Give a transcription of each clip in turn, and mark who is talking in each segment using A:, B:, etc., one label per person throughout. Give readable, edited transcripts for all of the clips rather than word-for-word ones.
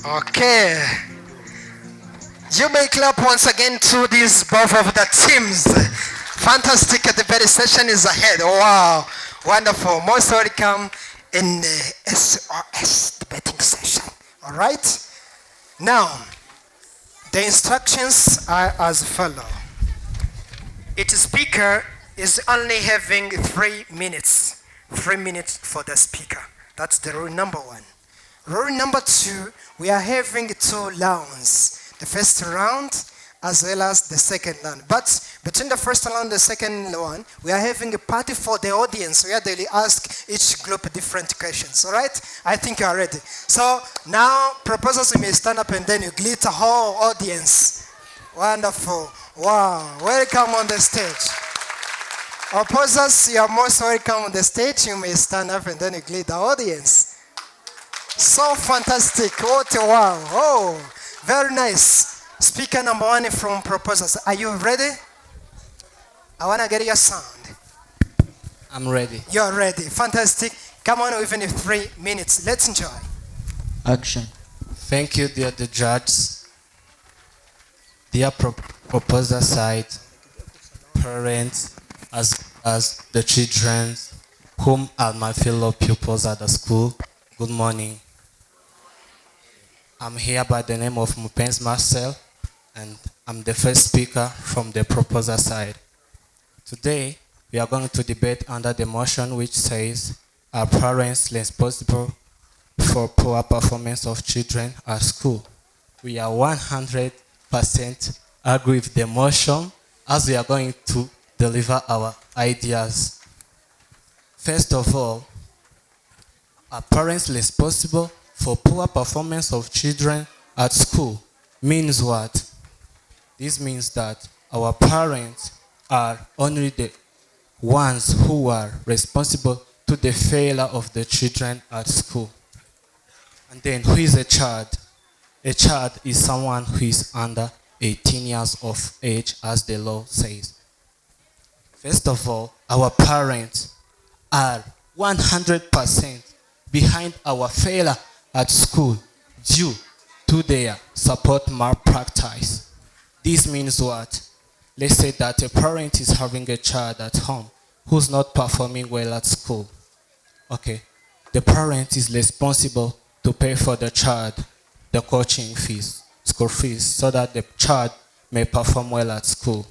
A: Okay. You may clap once again to these both of the teams. Fantastic. The very session is ahead. Wow. Wonderful. Most welcome in the SOS debating session. All right. Now, the instructions are as follow. Each speaker is only having 3 minutes. 3 minutes for the speaker. That's the rule number 1. Rule number 2, we are having 2 rounds. The first round as well as the second round. But between the first round and the second one, we are having a party for the audience where they ask each group different questions. All right? I think you are ready. So now, proposers, you may stand up and then you greet the whole audience. Wonderful. Wow. Welcome on the stage. Opposers, you are most welcome on the stage. You may stand up and then you greet the audience. So fantastic. What a wow. Oh, very nice. Speaker number 1 from proposers. Are you ready? I want to get your sound.
B: I'm ready.
A: You're ready. Fantastic. Come on, within 3 minutes. Let's enjoy.
B: Action. Thank you, dear the judges, dear proposer side, parents, as the children, whom are my fellow pupils at the school. Good morning. I'm here by the name of Mupens Marcel, and I'm the first speaker from the proposer side. Today, we are going to debate under the motion which says, are parents responsible for poor performance of children at school? We are 100% agree with the motion as we are going to deliver our ideas. First of all, are parents responsible for poor performance of children at school? Means what? This means that our parents are only the ones who are responsible to the failure of the children at school. And then, who is a child? A child is someone who is under 18 years of age, as the law says. First of all, our parents are 100% behind our failure at school due to their support malpractice. This means what? Let's say that a parent is having a child at home who's not performing well at school. Okay, the parent is responsible to pay for the child the coaching fees, school fees, so that the child may perform well at school.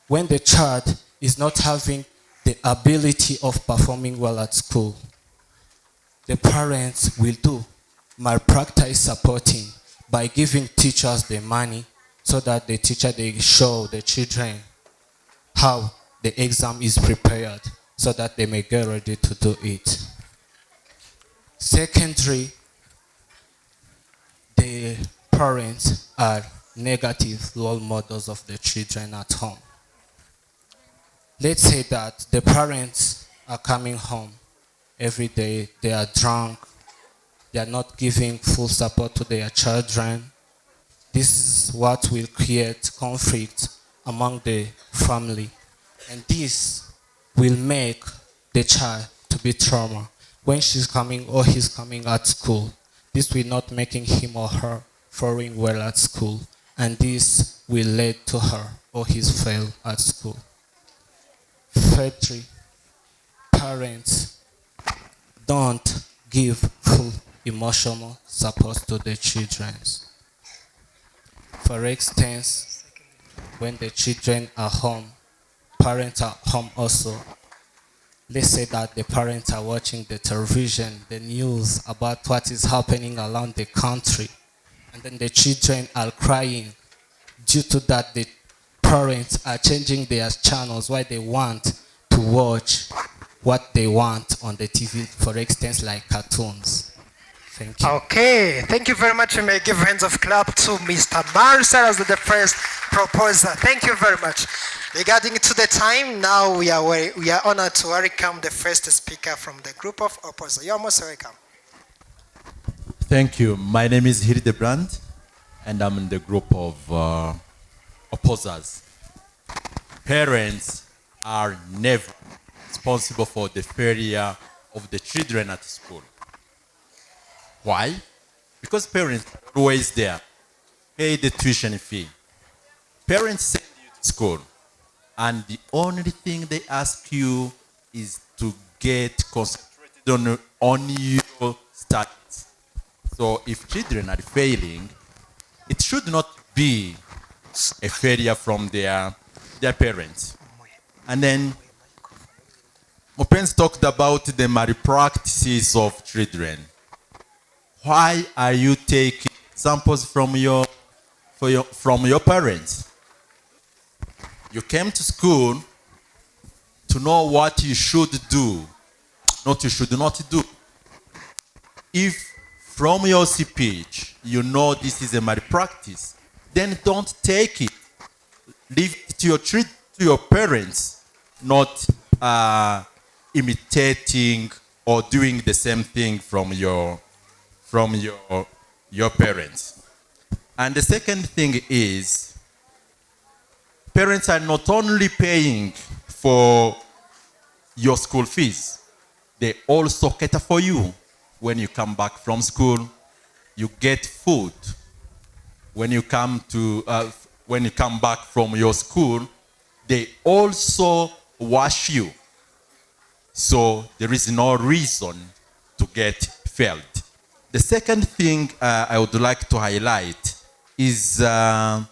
B: When the child is not having the ability of performing well at school, the parents will do malpractice supporting by giving teachers the money so that the teacher they show the children how the exam is prepared so that they may get ready to do it. Secondly, the parents are negative role models of the children at home. Let's say that the parents are coming home every day, they are drunk, they are not giving full support to their children. This is what will create conflict among the family. And this will make the child to be trauma. When she's coming or he's coming at school, this will not making him or her faring well at school. And this will lead to her or his fail at school. Thirdly, parents don't give full emotional support to the children. For instance, when the children are home, parents are home also. Let's say that the parents are watching the television, the news about what is happening around the country, and then the children are crying. Due to that, the parents are changing their channels why they want to watch what they want on the TV, for instance, like cartoons. Thank you.
A: Okay, thank you very much. You may give hands of clap to Mr. Marcel as the first proposer. Thank you very much. Regarding to the time, now we are honored to welcome the first speaker from the group of opposers. You're most welcome.
C: Thank you. My name is Hildebrand, and I'm in the group of opposers. Parents are never responsible for the failure of the children at school. Why? Because parents are always there. Pay the tuition fee. Parents send you to school, and the only thing they ask you is to get concentrated on your studies. So if children are failing, it should not be a failure from their parents. And then Mopens talked about the malpractices of children. Why are you taking examples from your parents? You came to school to know what you should do, not you should not do. If from your speech you know this is a malpractice, then don't take it. Leave it to your parents, not imitating or doing the same thing from your parents. And the second thing is, parents are not only paying for your school fees, they also cater for you. When you come back from school, you get food. When you come back from your school, they also wash you. So there is no reason to get failed. The second thing I would like to highlight is the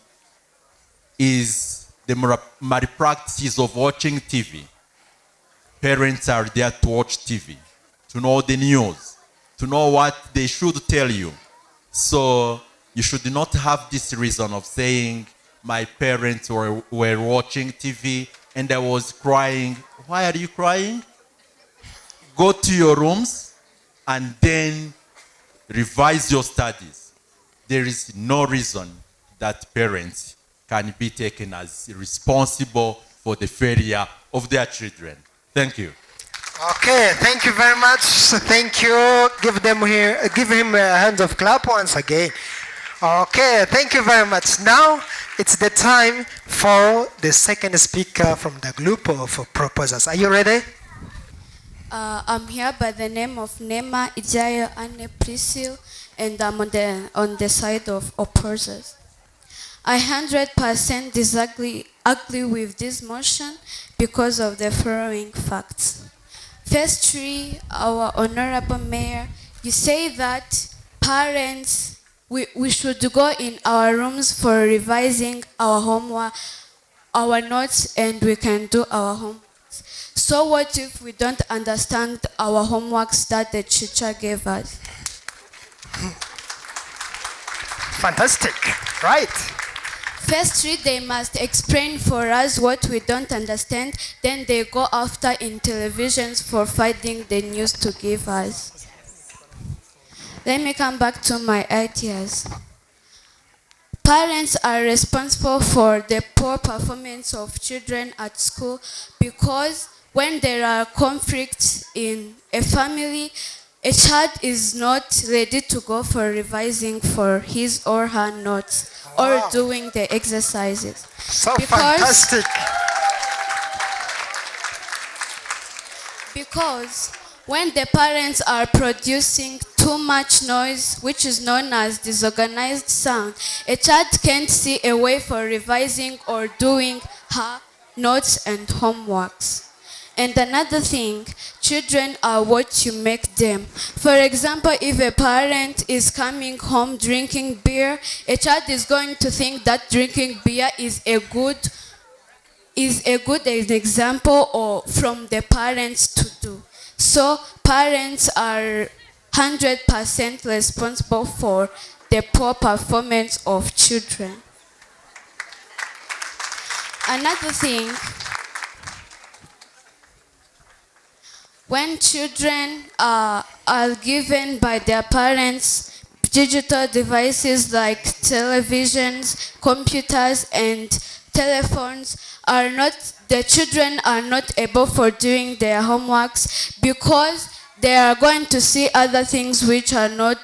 C: malpractice of watching TV. Parents are there to watch TV, to know the news, to know what they should tell you. So you should not have this reason of saying, my parents were watching TV and I was crying. Why are you crying? Go to your rooms and then revise your studies. There is no reason that parents can be taken as responsible for the failure of their children. Thank you.
A: Okay, thank you very much. Thank you. Give him a hand of clap once again. Okay, thank you very much. Now it's the time for the second speaker from the group of proposers. Are you ready?
D: I'm here by the name of Nema Ijayo Anne Priscil, and I'm on the side of opposers. I 100% disagree with this motion because of the following facts. Firstly, our honorable mayor, you say that parents, we should go in our rooms for revising our homework, our notes, and we can do our homework. So what if we don't understand our homeworks that the teacher gave us?
A: Fantastic, right?
D: Firstly, they must explain for us what we don't understand, then they go after in televisions for finding the news to give us. Let me come back to my ideas. Parents are responsible for the poor performance of children at school because when there are conflicts in a family, a child is not ready to go for revising for his or her notes or doing the exercises.
A: So fantastic.
D: Because when the parents are producing too much noise, which is known as disorganized sound, a child can't see a way for revising or doing her notes and homeworks. And another thing, children are what you make them. For example, if a parent is coming home drinking beer, a child is going to think that drinking beer is a good example or from the parents to do. So parents are 100% responsible for the poor performance of children. Another thing, when children are given by their parents digital devices like televisions, computers, and telephones, the children are not able for doing their homeworks because they are going to see other things which are not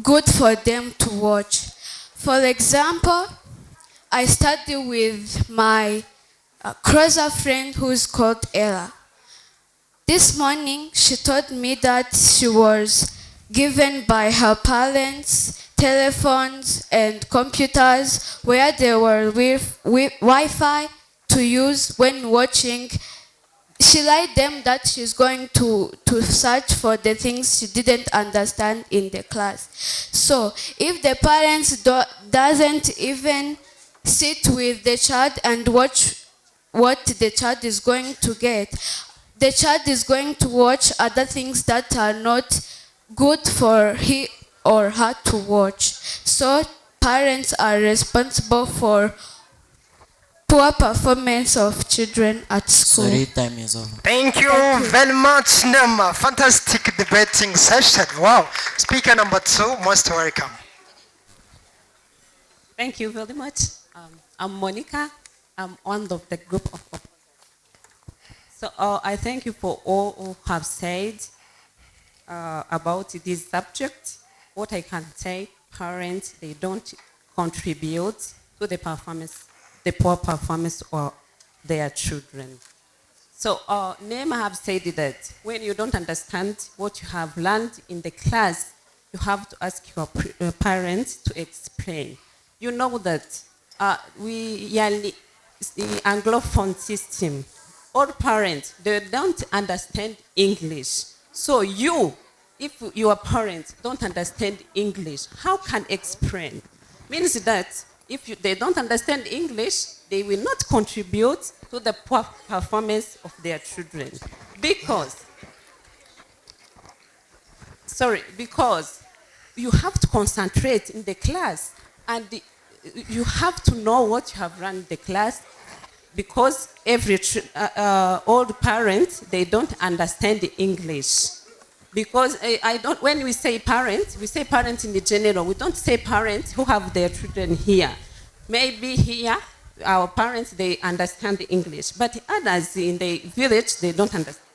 D: good for them to watch. For example, I study with my closer friend who is called Ella. This morning, she told me that she was given by her parents, telephones and computers where there were Wi-Fi to use when watching. She lied them that she's going to search for the things she didn't understand in the class. So if the parents doesn't even sit with the child and watch what the child is going to get, the child is going to watch other things that are not good for he or her to watch. So parents are responsible for poor performance of children at school.
E: Sorry, time is over.
A: Thank you very much, Nema. Fantastic debating session. Wow. Speaker number 2, most welcome.
F: Thank you very much. I'm Monica. I'm one of the group of opposers. So I thank you for all who have said about this subject. What I can say, parents, they don't contribute to the performance, the poor performance of their children. So Nema have said that when you don't understand what you have learned in the class, you have to ask your parents to explain. You know that we are the Anglophone system. All parents, they don't understand English. So if your parents don't understand English, how can explain? Means that if they don't understand English, they will not contribute to the poor performance of their children. Because you have to concentrate in the class and you have to know what you have run in the class, because all the parents, they don't understand English. Because when we say parents in the general. We don't say parents who have their children here. Maybe here, our parents, they understand English, but others in the village, they don't understand.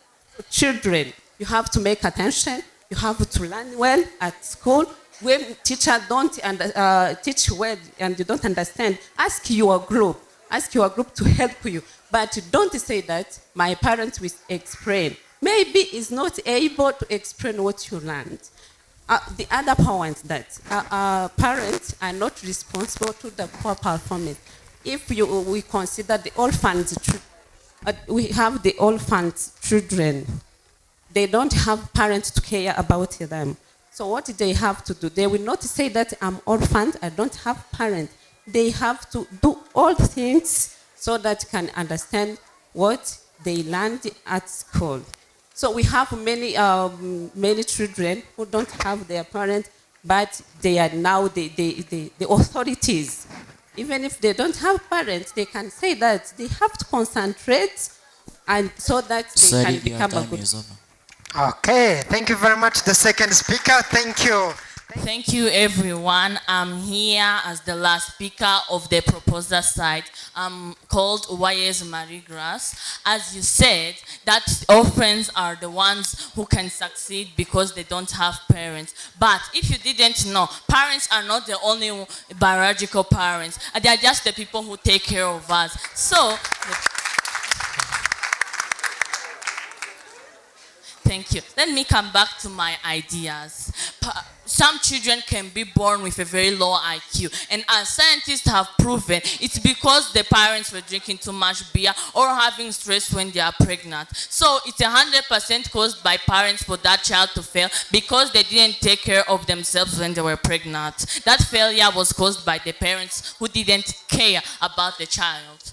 F: Children, you have to make attention. You have to learn well at school. When teacher don't teach well and you don't understand, ask your group to help you. But don't say that my parents will explain. Maybe is not able to explain what you learned. The other point that parents are not responsible to the poor performance. If we consider the orphans, we have the orphans children. They don't have parents to care about them. So what they have to do? They will not say that I'm orphaned, I don't have parents. They have to do all things so that can understand what they learned at school. So we have many children who don't have their parents, but they are now the authorities. Even if they don't have parents, they can say that they have to concentrate and so that they can become a good.
A: Okay, thank you very much. The second speaker, thank you.
G: Thank you, everyone. I'm here as the last speaker of the proposer side. I'm called Uwayes Marie Grace. As you said, that orphans are the ones who can succeed because they don't have parents. But if you didn't know, parents are not the only biological parents. They are just the people who take care of us. So, thank you. Let me come back to my ideas. Some children can be born with a very low IQ, and as scientists have proven, it's because the parents were drinking too much beer or having stress when they are pregnant. So it's 100% caused by parents for that child to fail because they didn't take care of themselves when they were pregnant. That failure was caused by the parents who didn't care about the child.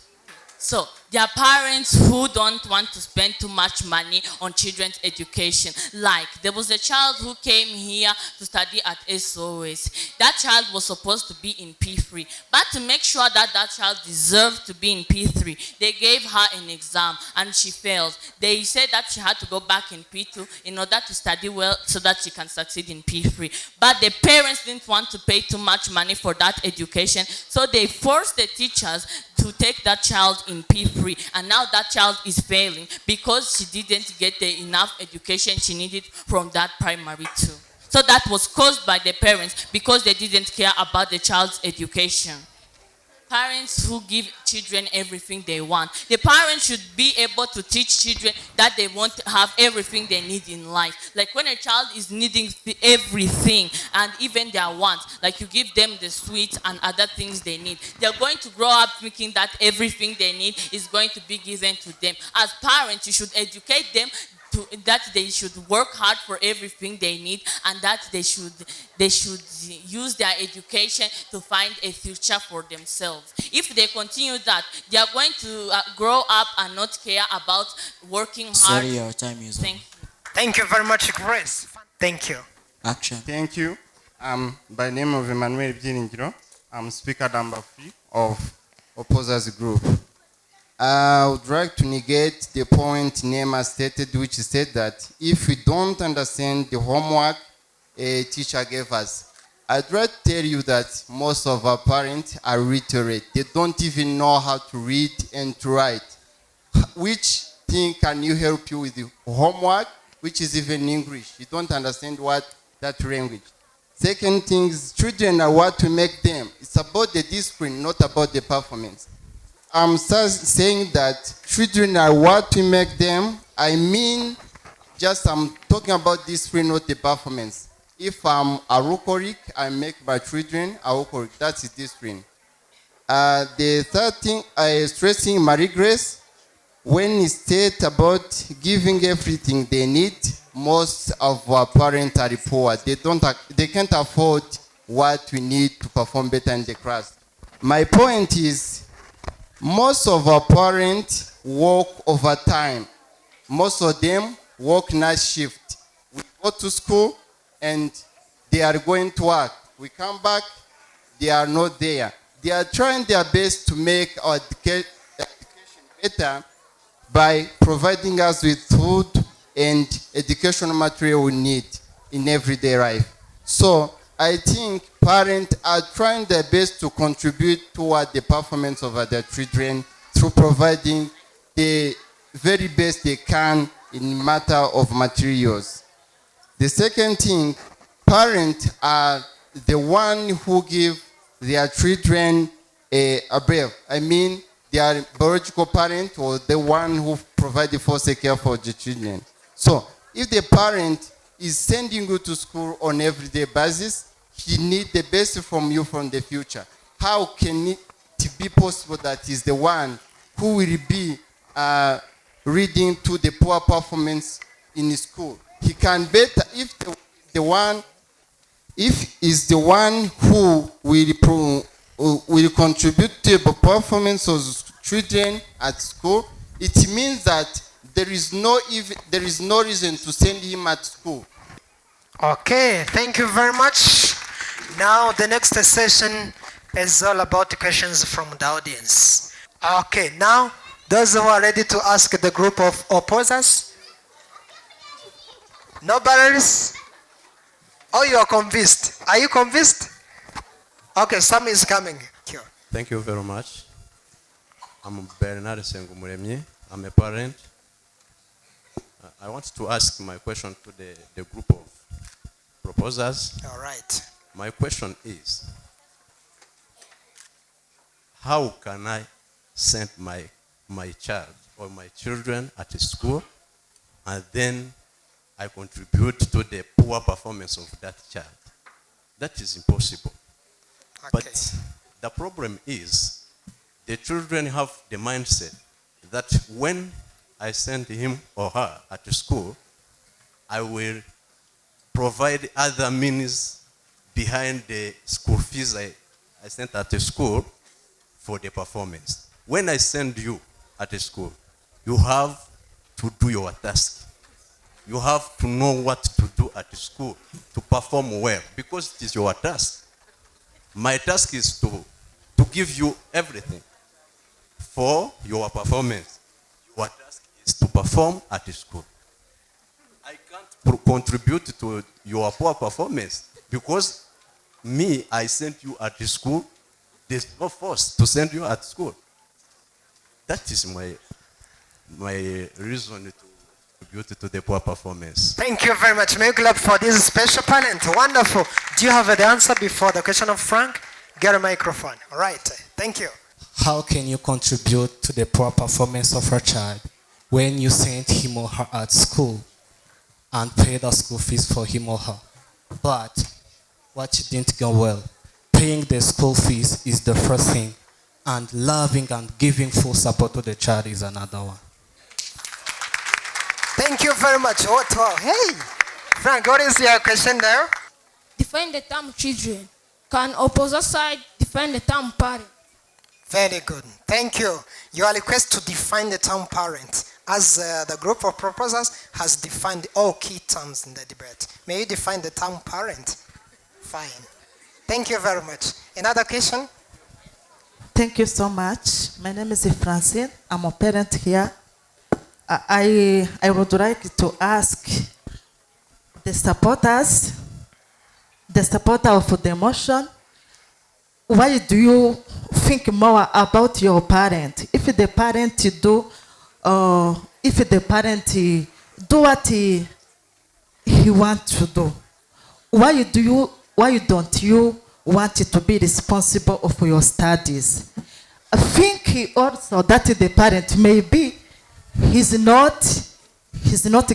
G: So there are parents who don't want to spend too much money on children's education. Like, there was a child who came here to study at SOS. That child was supposed to be in P3. But to make sure that that child deserved to be in P3, they gave her an exam and she failed. They said that she had to go back in P2 in order to study well so that she can succeed in P3. But the parents didn't want to pay too much money for that education, so they forced the teachers to take that child in P3. And now that child is failing because she didn't get the enough education she needed from that primary too. So that was caused by the parents because they didn't care about the child's education. parents who give children everything they want. The parents should be able to teach children that they want to have everything they need in life. Like when a child is needing everything and even their wants, like you give them the sweets and other things they need, they're going to grow up thinking that everything they need is going to be given to them. As parents, you should educate them that they should work hard for everything they need, and that they should use their education to find a future for themselves. If they continue that, they are going to grow up and not care about working hard.
E: Sorry, your time is
G: Thank
E: up.
G: you.
A: Thank you very much, Grace. Thank you.
E: Action.
H: Thank you. By name of Emmanuel Byiringiro, I'm speaker number 3 of Opposers Group. I would like to negate the point Nema stated, which said that if we don't understand the homework a teacher gave us, I'd like to tell you that most of our parents are illiterate. They don't even know how to read and to write. Which thing can you help you with the homework, which is even English? You don't understand what that language. Second thing is, children are what we make them. It's about the discipline, not about the performance. I'm saying that children are what we make them. I mean, I'm talking about discipline, not the performance. If I'm alcoholic, I make my children alcoholic. That's discipline. The third thing, stressing Marie Grace, when he said about giving everything they need, most of our parents are poor. They can't afford what we need to perform better in the class. My point is, most of our parents work overtime. Most of them work night shift. We go to school and they are going to work. We come back, they are not there. They are trying their best to make our education better by providing us with food and educational material we need in everyday life. So I think parents are trying their best to contribute toward the performance of their children through providing the very best they can in matter of materials. The second thing, parents are the one who give their children a birth. I mean, their biological parent or the one who provide the foster care for the children. So if the parent is sending you to school on everyday basis, he needs the best from you from the future. How can it be possible that he's the one who will be reading to the poor performance in school? He can better if is the one who will contribute to the performance of children at school. It means that there is no reason to send him at school.
A: Okay, thank you very much. Now the next session is all about questions from the audience. Okay, now those who are ready to ask the group of opposers. Nobody else? Oh, you are convinced. Are you convinced? Okay, some is coming.
I: Thank you very much. I'm Bernard Sengumuremyi. I'm a parent. I want to ask my question to the group of proposers.
A: All right.
I: My question is, how can I send my child or my children at school and then I contribute to the poor performance of that child? That is impossible.
A: Okay.
I: But the problem is the children have the mindset that when I send him or her at school, I will provide other means behind the school fees I sent at the school for the performance. When I send you at a school, you have to do your task. You have to know what to do at school to perform well, because it is your task. My task is to give you everything for your performance. Your task is to perform at school. I can't contribute to your poor performance because I sent you at school. There's no force to send you at school. That is my reason to contribute to the poor performance.
A: Thank you very much. May you clap for this special talent. Wonderful. Do you have the answer before the question of Frank? Get a microphone. All right. Thank you.
B: How can you contribute to the poor performance of your child when you sent him or her at school and pay the school fees for him or her? But what didn't go well, paying the school fees is the first thing, and loving and giving full support to the child is another one.
A: Thank you very much. Wow. Hey, Frank, what is your question there?
E: Define the term children. Can opposite side define the term parent?
A: Very good. Thank you. Your request to define the term parent, as the group of proposers has defined all key terms in the debate. May you define the term parent? Fine. Thank you very much. Another question?
J: Thank you so much. My name is Francine. I'm a parent here. I would like to ask the supporter of the motion, why do you think more about your parent? If the parent do what he wants to do, why don't you want to be responsible of your studies? I think also that the parent maybe he's not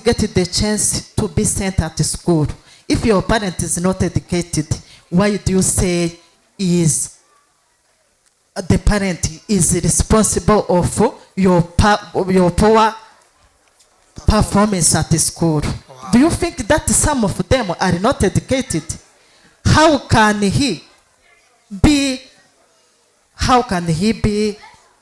J: getting the chance to be sent at school. If your parent is not educated, why do you say is the parent is responsible of your poor performance at school? Wow. Do you think that some of them are not educated? How can he be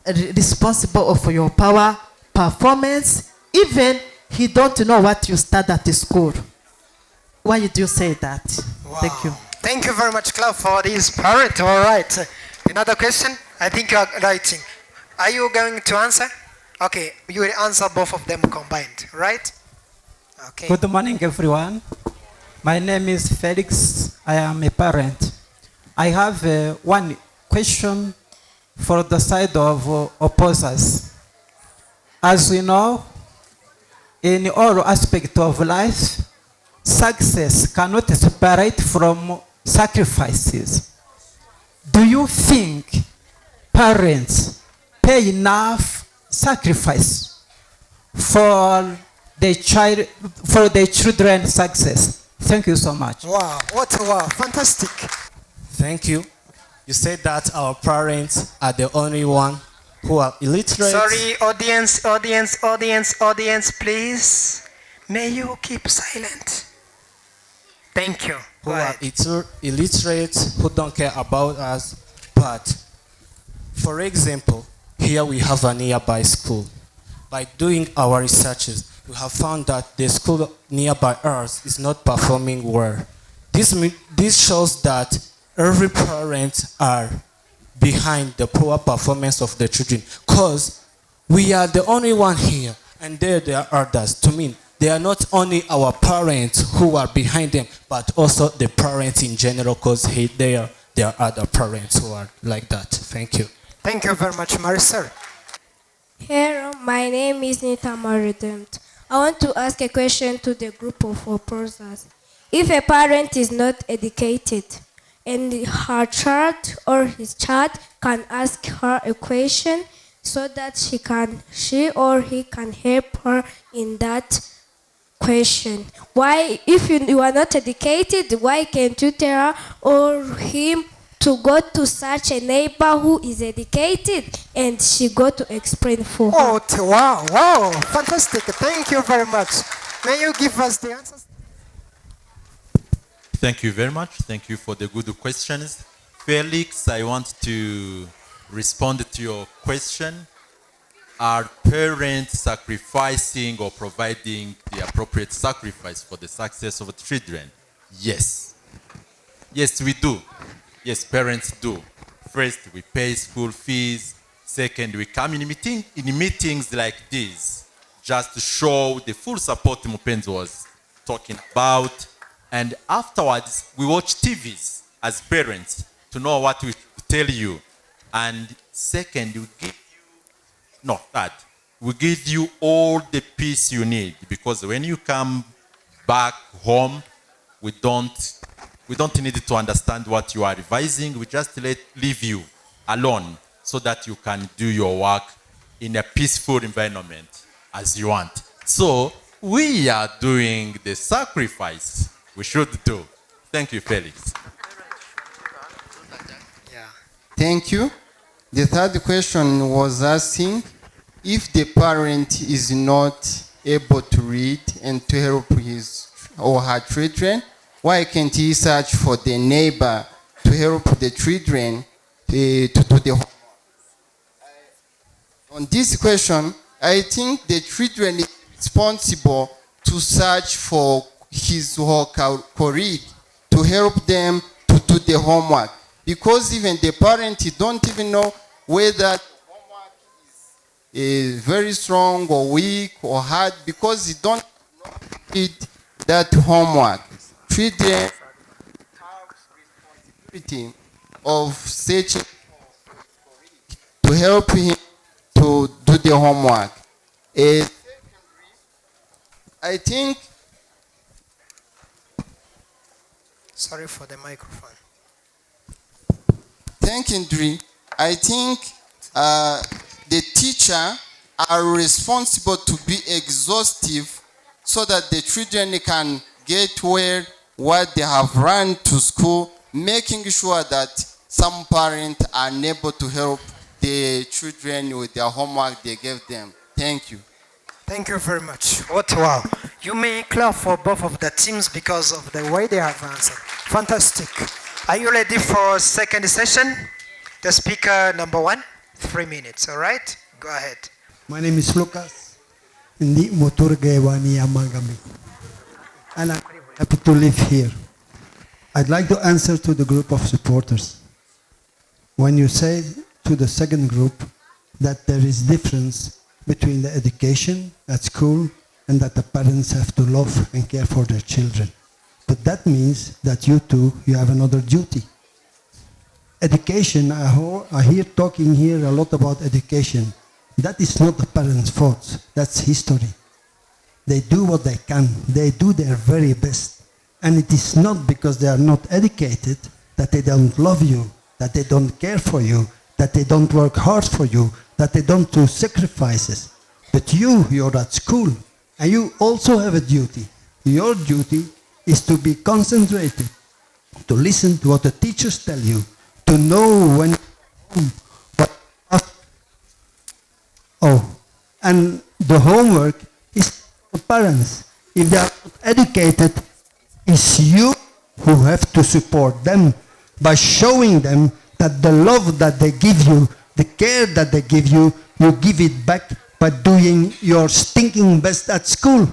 J: responsible of your power performance, even he don't know what you study at school? Why do you say that?
A: Wow.
J: Thank you.
A: Thank you very much, Claude, for this parent. All right. Another question? I think you are writing. Are you going to answer? Okay, you will answer both of them combined, right? Okay.
K: Good morning, everyone. My name is Felix. I am a parent. I have one question for the side of opposers. As we know, in all aspects of life, success cannot separate from sacrifices. Do you think parents pay enough sacrifice for their children's success? Thank you so much.
A: Wow, wow, fantastic.
B: Thank you. You said that our parents are the only one who are illiterate.
A: Sorry, audience, please. May you keep silent. Thank you.
B: Who are illiterate, who don't care about us. But, for example, here we have a nearby school. By doing our researches, we have found that the school nearby us is not performing well. This shows that every parent are behind the poor performance of the children, because we are the only one here, and there are others. To me, they are not only our parents who are behind them, but also the parents in general, because there are other parents who are like that. Thank you.
A: Thank you very much, Marcel.
E: Hello, my name is Nita Marident. I want to ask a question to the group of opposers. If a parent is not educated and her child or his child can ask her a question so that she or he can help her in that question. Why, if you are not educated, why can't you tell her or him to go to such a neighbor who is educated and she go to explain for her?
A: Wow, fantastic. Thank you very much. May you give us the answers?
C: Thank you very much. Thank you for the good questions. Felix, I want to respond to your question. Are parents sacrificing or providing the appropriate sacrifice for the success of the children? Yes. Yes, we do. Yes, parents do. First, we pay school fees. Second, we come in meetings like this just to show the full support Mupenzi was talking about. And afterwards, we watch TVs as parents to know what we tell you. And second, we give you all the peace you need, because when you come back home, we don't need to understand what you are revising. We just leave you alone so that you can do your work in a peaceful environment as you want. So we are doing the sacrifice we should do. Thank you, Felix.
H: Thank you. The third question was asking if the parent is not able to read and to help his or her children, why can't he search for the neighbor to help the children to do the homework? On this question, I think the children is responsible to search for his or her colleague to help them to do the homework. Because even the parent don't even know whether the homework is very strong or weak or hard because he don't read that homework. Children have responsibility of searching to help him to do the homework. I think.
A: Sorry for the microphone.
H: Secondly, I think the teacher are responsible to be exhaustive so that the children can get where what they have run to school, making sure that some parents are unable to help the children with their homework they gave them. Thank you.
A: Thank you very much. What wow. You may clap for both of the teams because of the way they have answered. Fantastic. Are you ready for second session? The speaker number 1, 3 minutes, all right? Go ahead.
L: My name is Lucas. Ndi Moturgewani Nyamagabe. And I'm happy to live here. I'd like to answer to the group of supporters. When you say to the second group that there is difference between the education at school and that the parents have to love and care for their children. But that means that you have another duty. Education, I hear talking here a lot about education. That is not the parents' fault. That's history. They do what they can. They do their very best. And it is not because they are not educated that they don't love you, that they don't care for you, that they don't work hard for you, that they don't do sacrifices. But you're at school, and you also have a duty. Your duty is to be concentrated, to listen to what the teachers tell you, to know when and the homework is for parents. If they are not educated, it's you who have to support them by showing them that the love that they give you, the care that they give you, you give it back by doing your stinking best at school.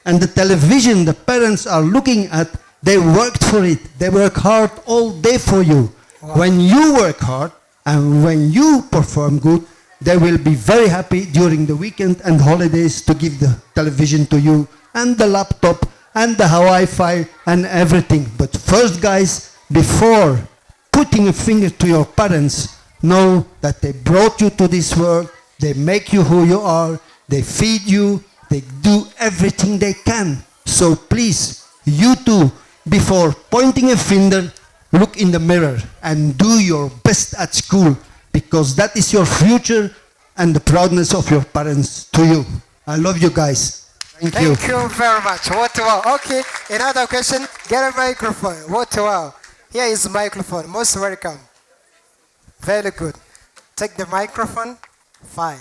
L: And the television the parents are looking at, they worked for it. They work hard all day for you. Wow. When you work hard and when you perform good, they will be very happy during the weekend and holidays to give the television to you and the laptop and the Wi-Fi and everything. But first, guys, before putting a finger to your parents, know that they brought you to this world, they make you who you are, they feed you, they do everything they can. So please, you too, before pointing a finger, look in the mirror and do your best at school, because that is your future and the proudness of your parents to you. I love you guys. Thank you.
A: Thank you very much. What wow. Okay, another question. Get a microphone. What wow. Here is microphone. Most welcome. Very good. Take the microphone. Fine.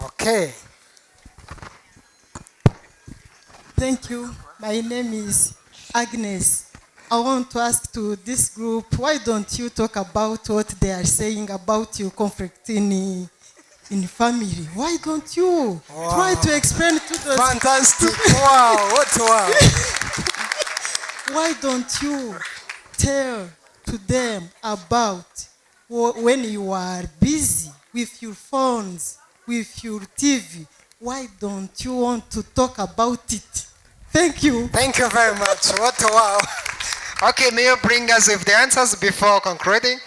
A: Okay.
M: Thank you. My name is Agnes. I want to ask to this group, why don't you talk about what they are saying about your conflict in family? Why don't you try to explain to those...
A: Fantastic. Wow. What wow.
M: Why don't you tell to them about when you are busy with your phones, with your TV, why don't you want to talk about it? Thank you.
A: Thank you very much. What wow. Okay, may you bring us with the answers before concluding?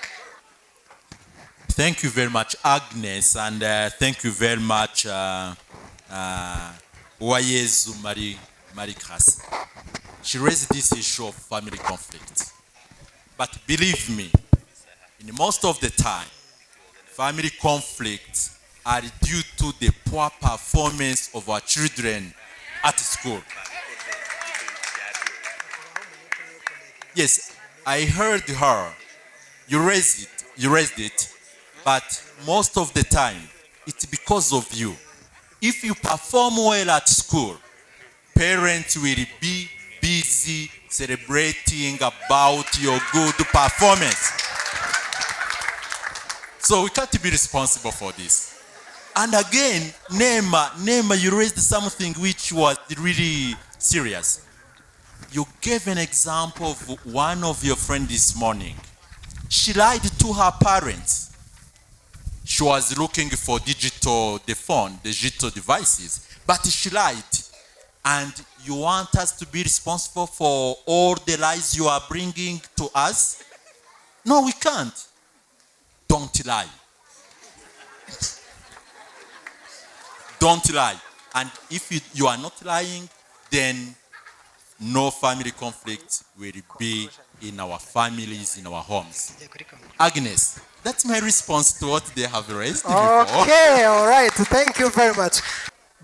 C: Thank you very much, Agnes, and thank you very much, Wayezu Marie Grace. She raised this issue of family conflict. But believe me, in most of the time, family conflicts are due to the poor performance of our children at school. Yes, I heard her. You raised it, but most of the time, it's because of you. If you perform well at school, parents will be busy celebrating about your good performance. So we can't be responsible for this. And again, Nema, you raised something which was really serious. You gave an example of one of your friends this morning. She lied to her parents. She was looking for digital devices, but she lied. And you want us to be responsible for all the lies you are bringing to us? No, we can't. Don't lie. Don't lie. And if you are not lying, then no family conflict will be in our families, in our homes. Agnes, that's my response to what they have raised before.
A: Okay, all right. Thank you very much.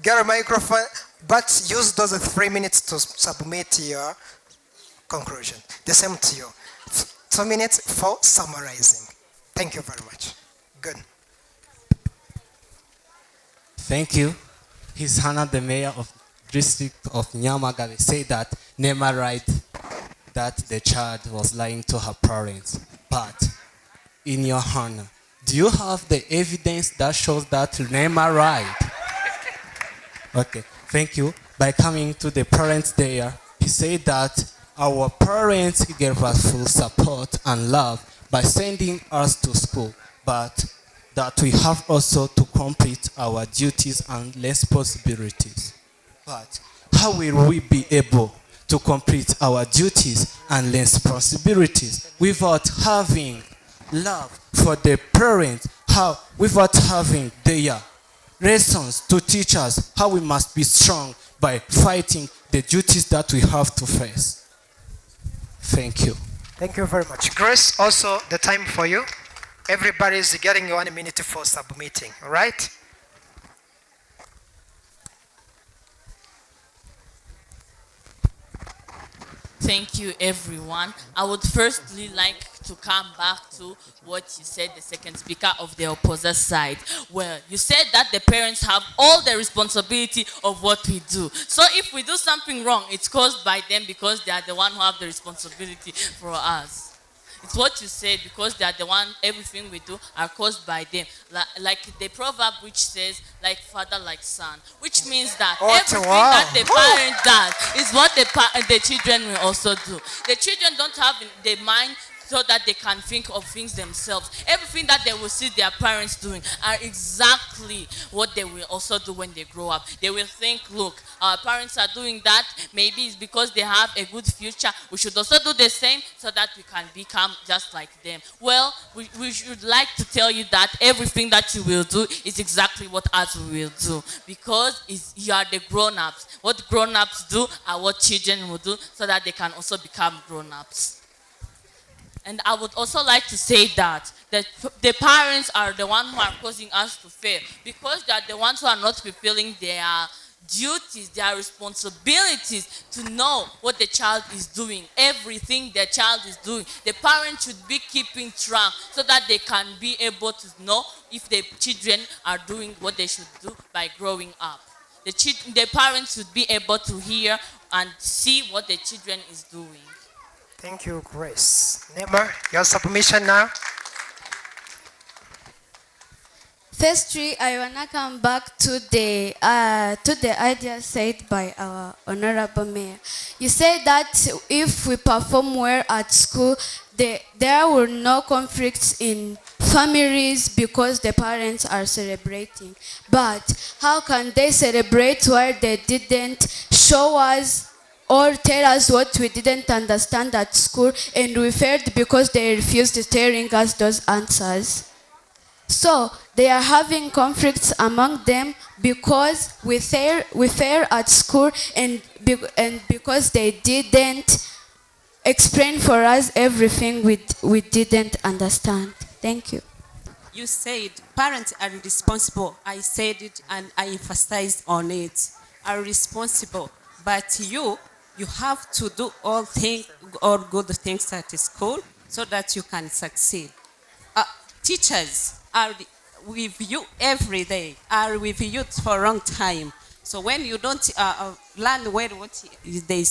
A: Get a microphone, but use those 3 minutes to submit your conclusion. The same to you. 2 minutes for summarizing. Thank you very much. Good.
B: Thank you. His Honor, the Mayor of District of Nyamagabe, said that Nema lied that the child was lying to her parents. But in your honor, do you have the evidence that shows that Nema lied? Okay, thank you. By coming to the parents there, he said that our parents gave us full support and love by sending us to school, but that we have also to complete our duties and responsibilities. But how will we be able to complete our duties and responsibilities without having love for the parents, without having their lessons to teach us how we must be strong by fighting the duties that we have to face? Thank you.
A: Thank you very much. Grace, also the time for you. Everybody is getting 1 minute for submitting, all right?
G: Thank you, everyone. I would firstly like to come back to what you said, the second speaker of the opposite side. Well, you said that the parents have all the responsibility of what we do. So if we do something wrong, it's caused by them because they are the one who have the responsibility for us. It's what you said, because they are the one, everything we do are caused by them. Like the proverb which says, like father, like son, which means that everything that the parent does is what the children will also do. The children don't have the mind so that they can think of things themselves. Everything that they will see their parents doing are exactly what they will also do when they grow up. They will think, look, our parents are doing that. Maybe it's because they have a good future. We should also do the same so that we can become just like them. Well, we should like to tell you that everything that you will do is exactly what us will do, because you are the grown-ups. What grown-ups do are what children will do so that they can also become grown-ups. And I would also like to say that the parents are the ones who are causing us to fail, because they are the ones who are not fulfilling their duties, their responsibilities to know what the child is doing, everything the child is doing. The parents should be keeping track so that they can be able to know if the children are doing what they should do by growing up. The parents should be able to hear and see what the children is doing.
A: Thank you, Grace. Neymar, your submission now.
D: Firstly, I wanna come back to the idea said by our honorable mayor. You said that if we perform well at school, there were no conflicts in families because the parents are celebrating. But how can they celebrate while they didn't show us or tell us what we didn't understand at school, and we failed because they refused telling us those answers? So they are having conflicts among them because we fail at school, and because they didn't explain for us everything we didn't understand. Thank you.
F: You said parents are responsible. I said it and I emphasized on it. Are responsible. But you have to do all good things at school so that you can succeed. Teachers are with you every day, are with you for a long time. So when you don't learn well what they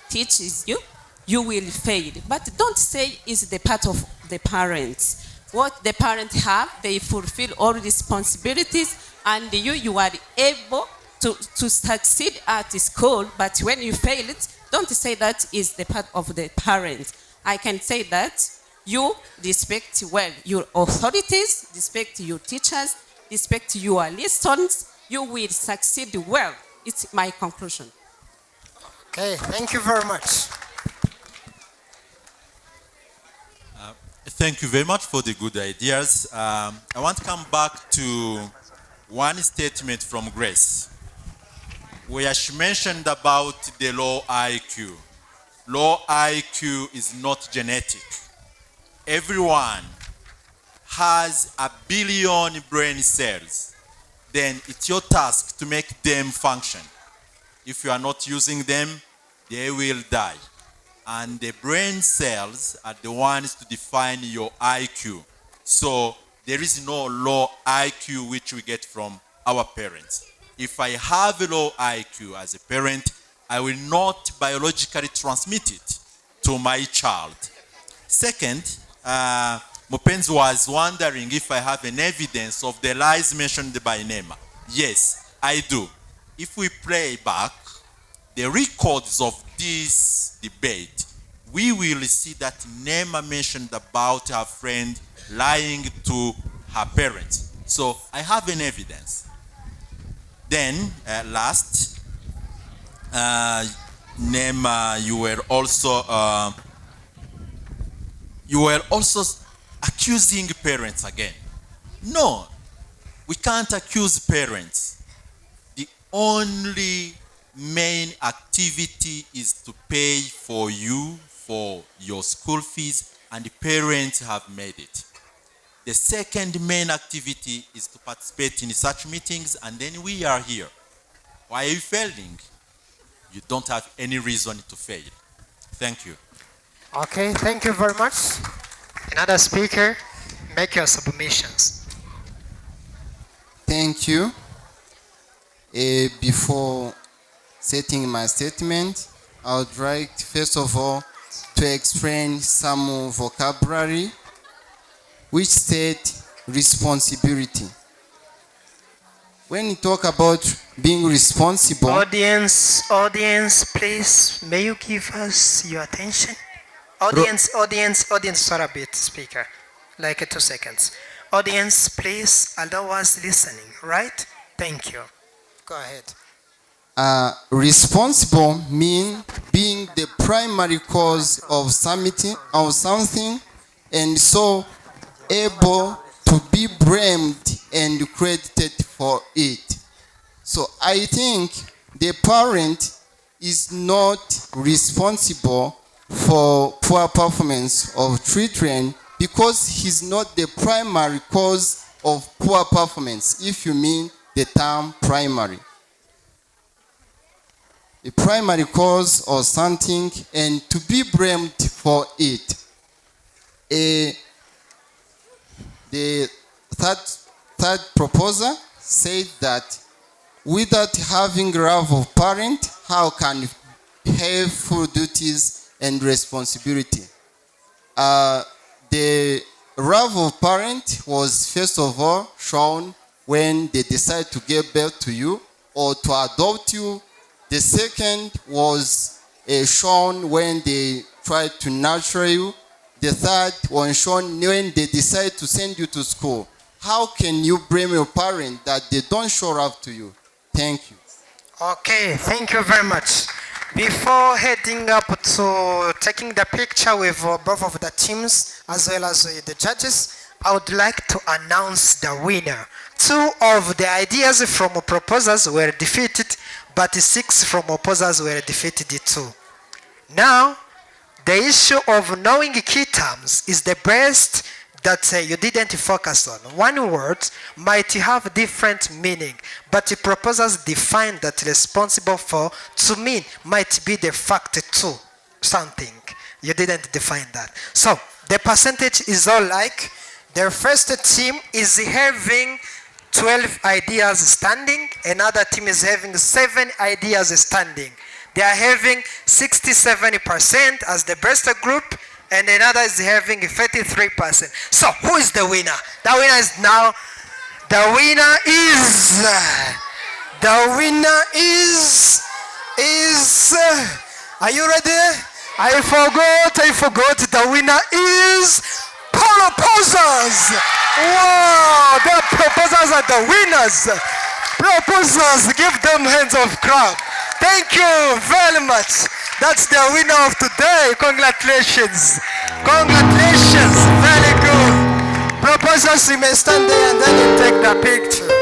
F: teach you, you will fail. But don't say it's the part of the parents. What the parents have, they fulfill all responsibilities, and you are able to succeed at school. But when you fail it, don't say that is the part of the parents. I can say that you respect well your authorities, respect your teachers, respect your lessons, you will succeed well. It's my conclusion.
A: Okay, thank you very much.
C: Thank you very much for the good ideas. I want to come back to one statement from Grace, where she mentioned about the low IQ. Low IQ is not genetic. Everyone has 1 billion brain cells. Then it's your task to make them function. If you are not using them, they will die. And the brain cells are the ones to define your IQ. So there is no low IQ which we get from our parents. If I have a low IQ as a parent, I will not biologically transmit it to my child. Second, Mupenzi was wondering if I have an evidence of the lies mentioned by Nema. Yes, I do. If we play back the records of this debate, we will see that Nema mentioned about her friend lying to her parents. So I have an evidence. Then, last, Nema, you were also accusing parents again. No, we can't accuse parents. The only main activity is to pay for you, for your school fees, and the parents have made it. The second main activity is to participate in such meetings, and then we are here. Why are you failing? You don't have any reason to fail. Thank you.
A: Okay, thank you very much. Another speaker, make your submissions.
H: Thank you. Before setting my statement, I would like, first of all, to explain some vocabulary which state responsibility. When you talk about being responsible...
A: Audience, please, may you give us your attention? Audience, sorry a bit, speaker. Like 2 seconds. Audience, please allow us listening, right? Thank you. Go ahead.
H: Responsible means being the primary cause of something, and so able to be blamed and credited for it. So I think the parent is not responsible for poor performance of children because he's not the primary cause of poor performance, if you mean the term primary. The primary cause of something and to be blamed for it. The third proposer said that without having love of parent, how can you have full duties and responsibility? The love of parent was first of all shown when they decide to give birth to you or to adopt you. The second was shown when they try to nurture you. The third was shown when they decide to send you to school. How can you blame your parent that they don't show love to you? Thank you.
A: Okay, thank you very much. Before heading up to taking the picture with both of the teams as well as the judges, I would like to announce the winner. 2 of the ideas from proposers were defeated, but 6 from opposers were defeated too. Now, the issue of knowing key terms is the best that you didn't focus on. One word might have different meaning, but the proposals define that responsible for to mean might be the fact to something. You didn't define that. So the percentage is all like the first team is having 12 ideas standing, another team is having 7 ideas standing. They are having 67% as the best group, and another is having 33%. So who is the winner? The winner is now, the winner is, are you ready? I forgot, the winner is proposals. Wow, the proposals are the winners. Proposals, give them hands of clap. Thank you very much. That's the winner of today. Congratulations. Congratulations. Very good. Proposals, you may stand there and then you take the picture.